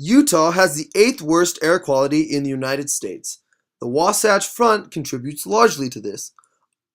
Utah has the 8th worst air quality in the United States. The Wasatch Front contributes largely to this.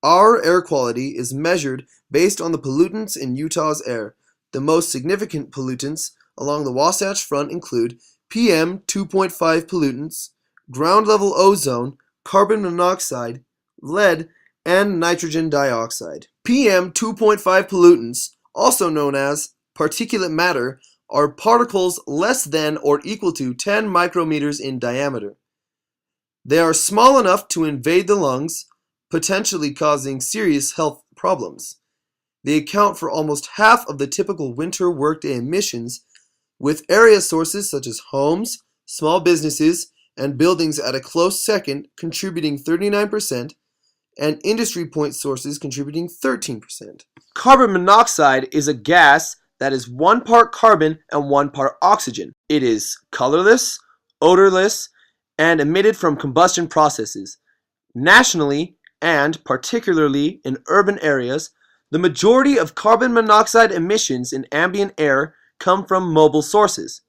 Our air quality is measured based on the pollutants in Utah's air. The most significant pollutants along the Wasatch Front include PM 2.5 pollutants, ground level ozone, carbon monoxide, lead, and nitrogen dioxide. PM 2.5 pollutants, also known as particulate matter, are particles less than or equal to 10 micrometers in diameter. They are small enough to invade the lungs, potentially causing serious health problems. They account for almost half of the typical winter workday emissions, with area sources such as homes, small businesses, and buildings at a close second contributing 39%, and industry point sources contributing 13%. Carbon monoxide is a gas that is 1 part carbon and 1 part oxygen. It is colorless, odorless, and emitted from combustion processes. Nationally, and particularly in urban areas, the majority of carbon monoxide emissions in ambient air come from mobile sources.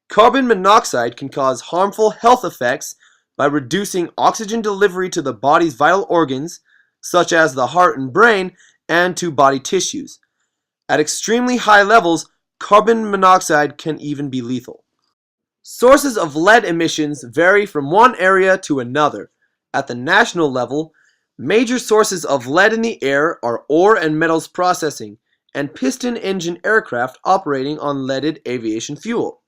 Carbon monoxide can cause harmful health effects by reducing oxygen delivery to the body's vital organs, such as the heart and brain, and to body tissues. At extremely high levels, carbon monoxide can even be lethal. Sources of lead emissions vary from one area to another. At the national level, major sources of lead in the air are ore and metals processing and piston engine aircraft operating on leaded aviation fuel.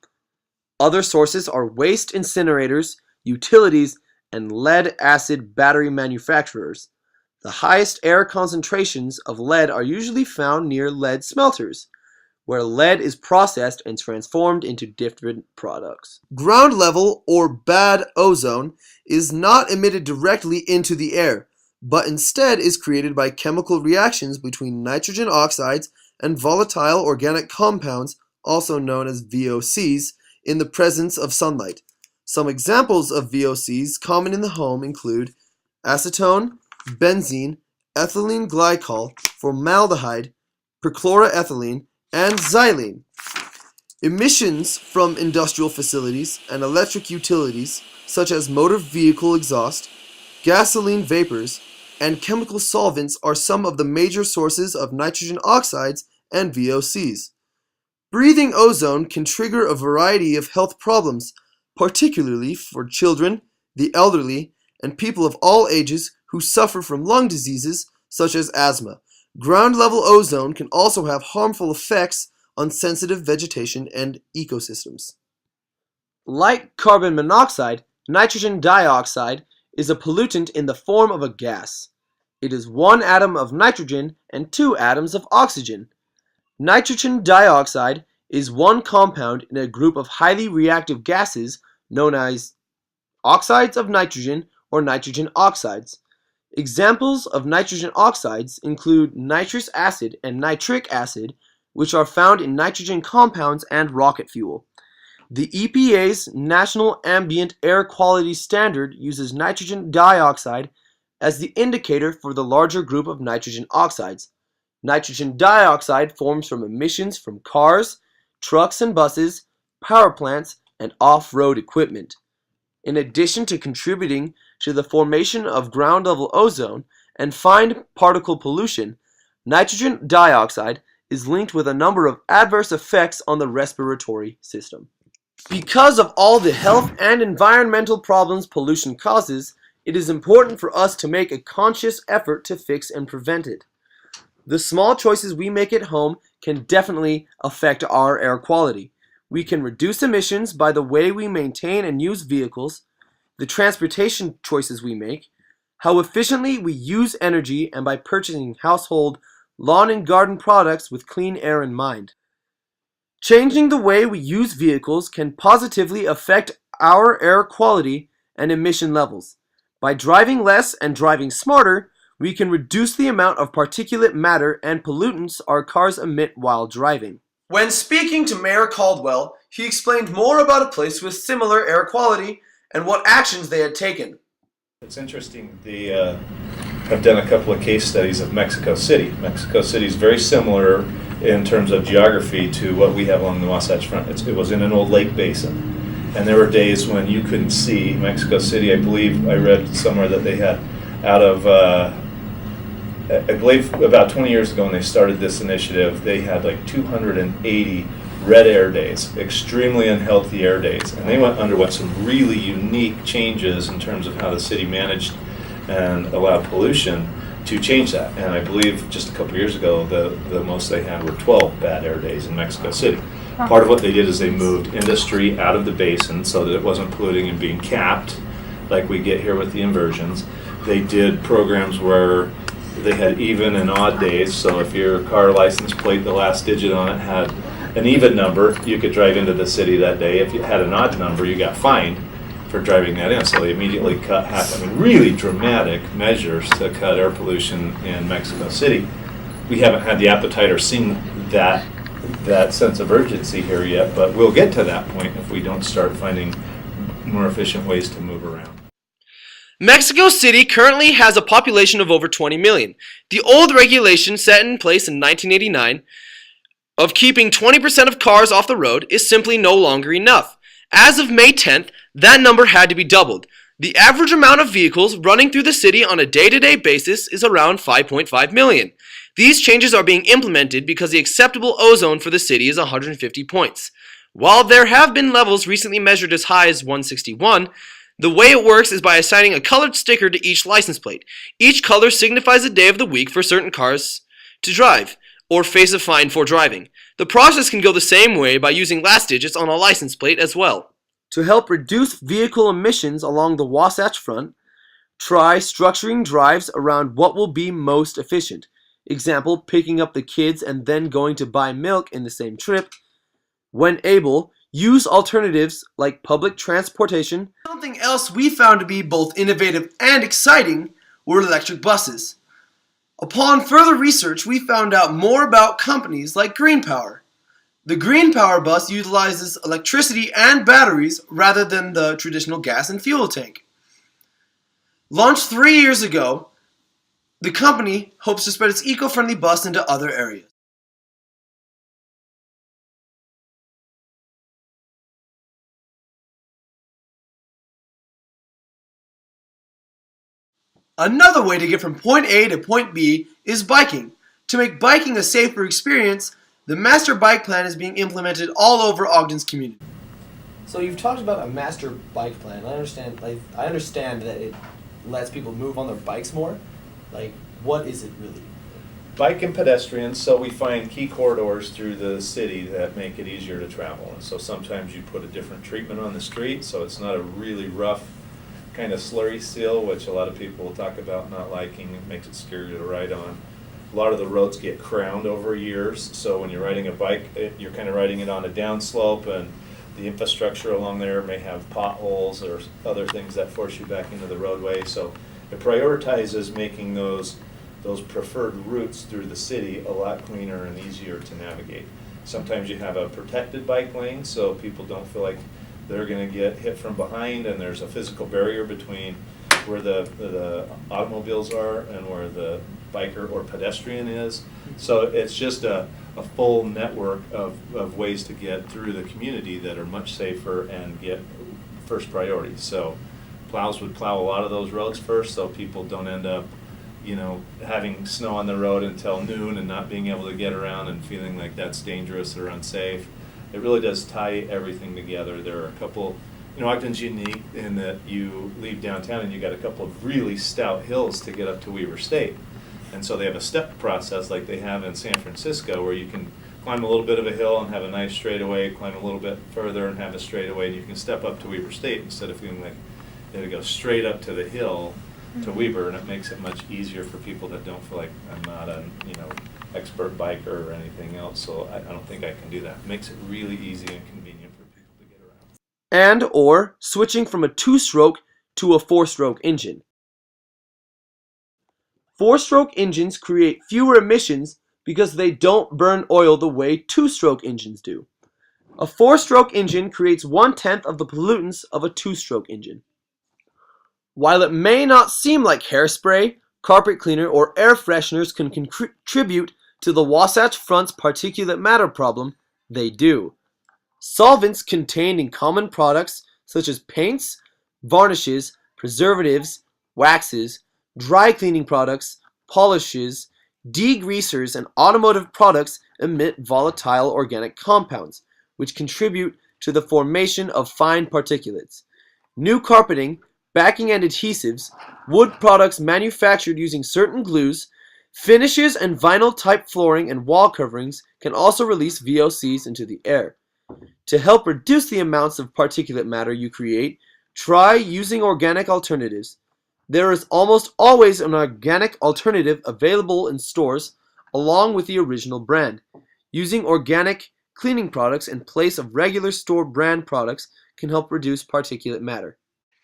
Other sources are waste incinerators, utilities, and lead-acid battery manufacturers. The highest air concentrations of lead are usually found near lead smelters, where lead is processed and transformed into different products. Ground level or bad ozone is not emitted directly into the air, but instead is created by chemical reactions between nitrogen oxides and volatile organic compounds, also known as VOCs, in the presence of sunlight. Some examples of VOCs common in the home include acetone, benzene, ethylene glycol, formaldehyde, perchloroethylene, and xylene. Emissions from industrial facilities and electric utilities, such as motor vehicle exhaust, gasoline vapors, and chemical solvents are some of the major sources of nitrogen oxides and VOCs. Breathing ozone can trigger a variety of health problems, particularly for children, the elderly, and people of all ages who suffer from lung diseases such as asthma. Ground level ozone can also have harmful effects on sensitive vegetation and ecosystems. Like carbon monoxide, nitrogen dioxide is a pollutant in the form of a gas. It is 1 atom of nitrogen and 2 atoms of oxygen. Nitrogen dioxide is one compound in a group of highly reactive gases known as oxides of nitrogen or nitrogen oxides. Examples of nitrogen oxides include nitrous acid and nitric acid, which are found in nitrogen compounds and rocket fuel. The EPA's National Ambient Air Quality Standard uses nitrogen dioxide as the indicator for the larger group of nitrogen oxides. Nitrogen dioxide forms from emissions from cars, trucks and buses, power plants, and off-road equipment. In addition to contributing to the formation of ground-level ozone and fine particle pollution, nitrogen dioxide is linked with a number of adverse effects on the respiratory system. Because of all the health and environmental problems pollution causes, it is important for us to make a conscious effort to fix and prevent it. The small choices we make at home can definitely affect our air quality. We can reduce emissions by the way we maintain and use vehicles, the transportation choices we make, how efficiently we use energy, and by purchasing household, lawn and garden products with clean air in mind. Changing the way we use vehicles can positively affect our air quality and emission levels. By driving less and driving smarter, we can reduce the amount of particulate matter and pollutants our cars emit while driving. When speaking to Mayor Caldwell, he explained more about a place with similar air quality and what actions they had taken. It's interesting, they have done a couple of case studies of Mexico City. Mexico City is very similar in terms of geography to what we have along the Wasatch Front. It was in an old lake basin, and there were days when you couldn't see Mexico City. I believe I read somewhere that they had out of I believe about 20 years ago when they started this initiative, they had like 280 red air days, extremely unhealthy air days, and they underwent some really unique changes in terms of how the city managed and allowed pollution to change that. And I believe just a couple years ago, the most they had were 12 bad air days in Mexico City. Part of what they did is they moved industry out of the basin so that it wasn't polluting and being capped like we get here with the inversions. They did programs where they had even and odd days, so if your car license plate, the last digit on it had an even number, you could drive into the city that day. If you had an odd number, you got fined for driving that in. So they immediately cut half. I mean, really dramatic measures to cut air pollution in Mexico City. We haven't had the appetite or seen that sense of urgency here yet, but we'll get to that point if we don't start finding more efficient ways to move around. Mexico City currently has a population of over 20 million. The old regulation set in place in 1989 of keeping 20% of cars off the road is simply no longer enough. As of May 10th, that number had to be doubled. The average amount of vehicles running through the city on a day-to-day basis is around 5.5 million. These changes are being implemented because the acceptable ozone for the city is 150 points. While there have been levels recently measured as high as 161, the way it works is by assigning a colored sticker to each license plate. Each color signifies a day of the week for certain cars to drive, or face a fine for driving. The process can go the same way by using last digits on a license plate as well. To help reduce vehicle emissions along the Wasatch Front, try structuring drives around what will be most efficient. Example, picking up the kids and then going to buy milk in the same trip. When able, use alternatives like public transportation. Something else we found to be both innovative and exciting were electric buses. Upon further research, we found out more about companies like Green Power. The Green Power bus utilizes electricity and batteries rather than the traditional gas and fuel tank. Launched 3 years ago, the company hopes to spread its eco-friendly bus into other areas. Another way to get from point A to point B is biking. To make biking a safer experience, the master bike plan is being implemented all over Ogden's community. So you've talked about a master bike plan. I understand that it lets people move on their bikes more. What is it really? Bike and pedestrians, so we find key corridors through the city that make it easier to travel. And so sometimes you put a different treatment on the street, so it's not a really rough kind of slurry seal, which a lot of people will talk about not liking. It makes it scary to ride on. A lot of the roads get crowned over years, so when you're riding a bike, you're kind of riding it on a downslope, and the infrastructure along there may have potholes or other things that force you back into the roadway. So it prioritizes making those preferred routes through the city a lot cleaner and easier to navigate. Sometimes you have a protected bike lane, so people don't feel like they're going to get hit from behind, and there's a physical barrier between where the automobiles are and where the biker or pedestrian is. So it's just a full network of ways to get through the community that are much safer and get first priority. So plows would plow a lot of those roads first, so people don't end up having snow on the road until noon and not being able to get around and feeling like that's dangerous or unsafe. It really does tie everything together. There are a couple, Ogden's unique in that you leave downtown and you got a couple of really stout hills to get up to Weber State. And so they have a step process like they have in San Francisco, where you can climb a little bit of a hill and have a nice straightaway, climb a little bit further and have a straightaway, and you can step up to Weber State instead of feeling like you have to go straight up to the hill to Weber, and it makes it much easier for people that don't feel like I'm not an expert biker or anything else, so I don't think I can do that. It makes it really easy and convenient for people to get around. And or switching from a 2-stroke to a 4-stroke engine. 4-stroke engines create fewer emissions because they don't burn oil the way 2-stroke engines do. A 4-stroke engine creates 1/10 of the pollutants of a 2-stroke engine. While it may not seem like hairspray, carpet cleaner, or air fresheners can contribute to the Wasatch Front's particulate matter problem? They do. Solvents contained in common products such as paints, varnishes, preservatives, waxes, dry cleaning products, polishes, degreasers, and automotive products emit volatile organic compounds, which contribute to the formation of fine particulates. New carpeting, backing and adhesives, wood products manufactured using certain glues, finishes and vinyl-type flooring and wall coverings can also release VOCs into the air. To help reduce the amounts of particulate matter you create, try using organic alternatives. There is almost always an organic alternative available in stores along with the original brand. Using organic cleaning products in place of regular store brand products can help reduce particulate matter.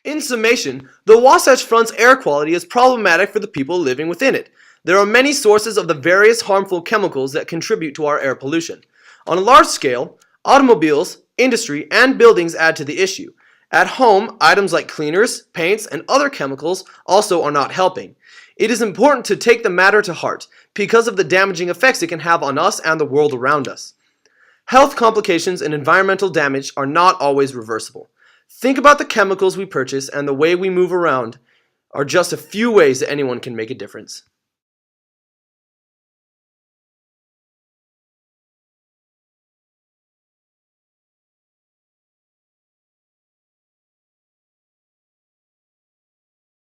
In summation, the Wasatch Front's air quality is problematic for the people living within it. There are many sources of the various harmful chemicals that contribute to our air pollution. On a large scale, automobiles, industry, and buildings add to the issue. At home, items like cleaners, paints, and other chemicals also are not helping. It is important to take the matter to heart because of the damaging effects it can have on us and the world around us. Health complications and environmental damage are not always reversible. Think about the chemicals we purchase, and the way we move around are just a few ways that anyone can make a difference.